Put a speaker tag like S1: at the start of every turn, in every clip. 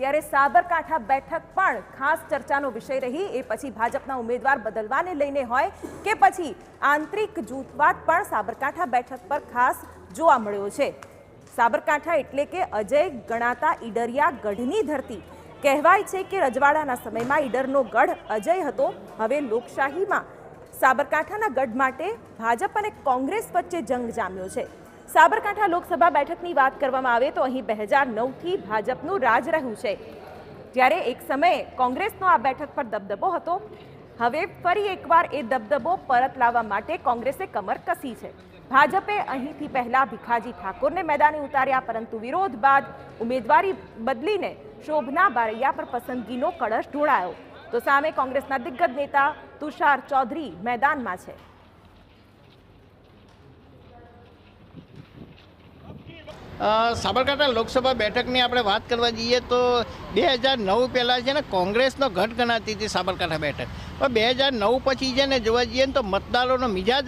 S1: ત્યારે સાબરકાંઠા બેઠક પણ ખાસ ચર્ચાનો વિષય રહી। એ પછી ભાજપના ઉમેદવાર બદલવાને લઈને હોય કે પછી આંતરિક જૂથવાદ પણ સાબરકાંઠા બેઠક પર ખાસ જોવા મળ્યો છે। સાબરકાંઠા એટલે કે અજય ગણાતા ઈડરિયા ગઢની ધરતી। કહેવાય છે કે રજવાડાના સમયમાં ઈડરનો ગઢ અજય હતો। હવે લોકશાહીમાં સાબરકાંઠાના ગઢ માટે ભાજપ અને કોંગ્રેસ વચ્ચે જંગ જામ્યો છે। સાબરકાંઠા લોકસભા બેઠકની વાત કરવામાં આવે તો અહીં 2009થી ભાજપનું રાજ રહ્યું છે, જ્યારે એક સમયે કોંગ્રેસનો આ બેઠક પર દબદબો હતો। હવે ફરી એકવાર એ દબદબો પરત લાવવા માટે કોંગ્રેસે કમર કસી છે। ભાજપે અહીંથી પહેલા ભીખાજી ઠાકોરને મેદાને ઉતાર્યા, પરંતુ વિરોધ બાદ ઉમેદવારી બદલીને શોભના બારૈયા પર પસંદગીનો કળશ ઢોળાયો। તો સામે કોંગ્રેસના દિગ્ગજ નેતા તુષાર ચૌધરી મેદાનમાં છે।
S2: સાબરકાંઠા લોકસભા બેઠકની આપણે વાત કરવા જઈએ તો 2009 પહેલાં છે ને કોંગ્રેસનો ગઢ ગણાતી હતી સાબરકાંઠા બેઠક, પણ 2009 પછી છે ને જોવા જઈએ ને તો મતદારોનો મિજાજ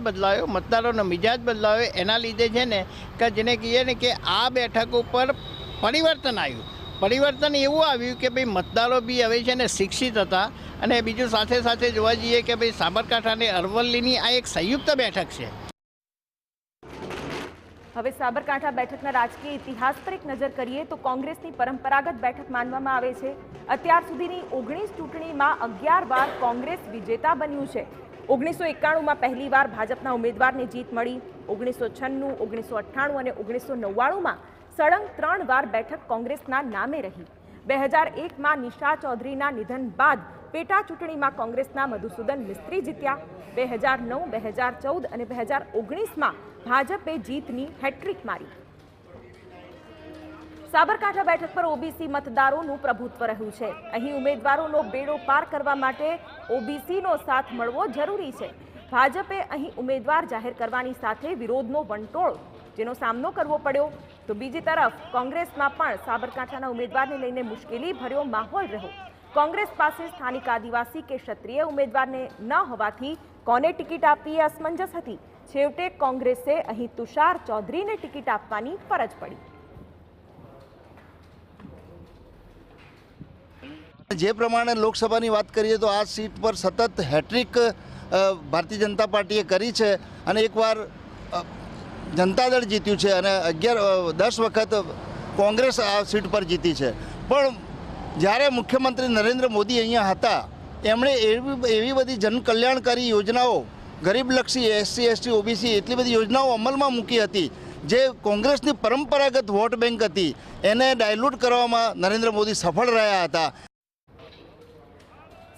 S2: બદલાયો। એના લીધે છે ને કે જેને કહીએ ને કે આ બેઠક ઉપર પરિવર્તન એવું આવ્યું કે ભાઈ મતદારો બી હવે છે ને શિક્ષિત હતા, અને બીજું સાથે સાથે જોવા જઈએ કે ભાઈ સાબરકાંઠા અને અરવલ્લીની આ એક સંયુક્ત બેઠક છે।
S1: હવે સાબરકાંઠા બેઠકના રાજકીય ઇતિહાસ પર એક નજર કરીએ તો કોંગ્રેસની પરંપરાગત બેઠક માનવામાં આવે છે। અત્યાર સુધીની 19 ચૂંટણીમાં 11 વાર કોંગ્રેસ વિજેતા બન્યું છે। 1991માં પહેલીવાર ભાજપના ઉમેદવારને જીત મળી, 1996, 1998 અને 1999માં સળંગ 3 વાર બેઠક કોંગ્રેસના નામે રહી। 2001માં નિશા ચૌધરીના નિધન બાદ પેટા ચૂંટણીમાં કોંગ્રેસના મધુસૂદન મિસ્ત્રી જીત્યા। 2009, 2014 અને 2019માં ભાજપે જીતની હેટ્રિક મારી। સાબરકાંઠા બેઠક પર ઓબીસી મતદારોનું પ્રભુત્વ રહ્યું છે। અહીં ઉમેદવારોનો બેડો પાર કરવા માટે ઓબીસીનો સાથ મળવો જરૂરી છે। ભાજપે અહીં ઉમેદવાર જાહેર કરવાની સાથે વિરોધનો વંટોળ જેનો સામનો કરવો પડ્યો, તો બીજી તરફ કોંગ્રેસમાં પણ સાબરકાંઠાના ઉમેદવારને લઈને મુશ્કેલી ભર્યો માહોલ રહ્યો। કોંગ્રેસ પાસે સ્થાનિક આદિવાસી કે ક્ષત્રિય ઉમેદવારને ન હોવાથી કોને ટિકિટ આપવી એ અસમંજસ હતી। છેવટે કોંગ્રેસે અહીં તુષાર ચૌધરીને ટિકિટ આપવાની ફરજ પડી।
S3: જે પ્રમાણે લોકસભાની વાત કરીએ તો આ સીટ પર સતત હેટ્રિક ભારતીય જનતા પાર્ટીએ કરી છે, અને એકવાર જનતા દળ જીત્યું છે, અને 10 વખત કોંગ્રેસ આ સીટ પર જીતી છે। પણ જ્યારે મુખ્યમંત્રી નરેન્દ્ર મોદી અહીંયા હતા, એમણે એવી બધી જનકલ્યાણકારી યોજનાઓ, ગરીબલક્ષી, SC, ST, OBC એટલી બધી યોજનાઓ અમલમાં મૂકી હતી, જે કોંગ્રેસની પરંપરાગત વોટ બેંક હતી એને ડાયલ્યુટ કરવામાં નરેન્દ્ર મોદી સફળ રહ્યા હતા।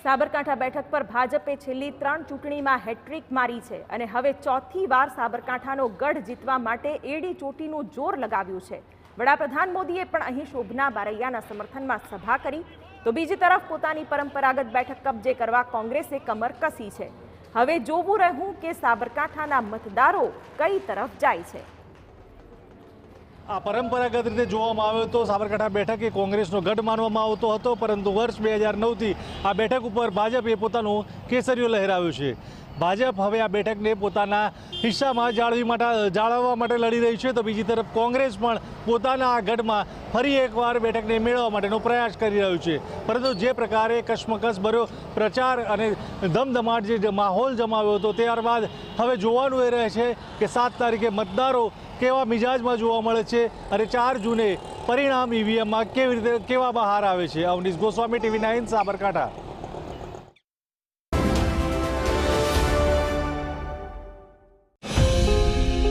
S1: સાબરકાંઠા બેઠક પર ભાજપે છેલ્લી 3 ચૂંટણીમાં હેટ્રિક મારી છે, અને હવે ચોથી વાર સાબરકાંઠાનો ગઢ જીતવા માટે એડી ચોટીનું જોર લગાવ્યું છે। વડાપ્રધાન મોદીએ પણ અહીં શોભના બારૈયાના સમર્થનમાં સભા કરી, તો બીજી તરફ પોતાની પરંપરાગત બેઠક કબજે કરવા કોંગ્રેસે કમર કસી છે। હવે જોવું રહ્યું કે સાબરકાંઠાના મતદારો કઈ તરફ જાય છે।
S4: આ પરંપરાગત રીતે જોવામાં આવે તો સાબરકાંઠા બેઠક એ કોંગ્રેસનો ગઢ માનવામાં આવતો હતો, પરંતુ વર્ષ 2009થી આ બેઠક ઉપર ભાજપે પોતાનું કેસરીઓ લહેરાવ્યું છે। ભાજપ હવે આ બેઠકને પોતાના હિસ્સામાં જાળવવા માટે લડી રહી છે, તો બીજી તરફ કોંગ્રેસ પણ પોતાના આ ગઢમાં ફરી એકવાર બેઠકને મેળવવા માટેનો પ્રયાસ કરી રહ્યું છે। પરંતુ જે પ્રકારે કશ્મકશ ભર્યો પ્રચાર અને ધમધમાટ જે માહોલ જમાવ્યો હતો, ત્યારબાદ હવે જોવાનું એ રહે છે કે 7 તારીખે મતદારો કેવા મિજાજમાં જોવા મળે છે, અને 4 જૂને પરિણામ ઈવીએમમાં કેવા બહાર આવે છે। અવનીશ ગોસ્વામી, TV9 સાબરકાંઠા।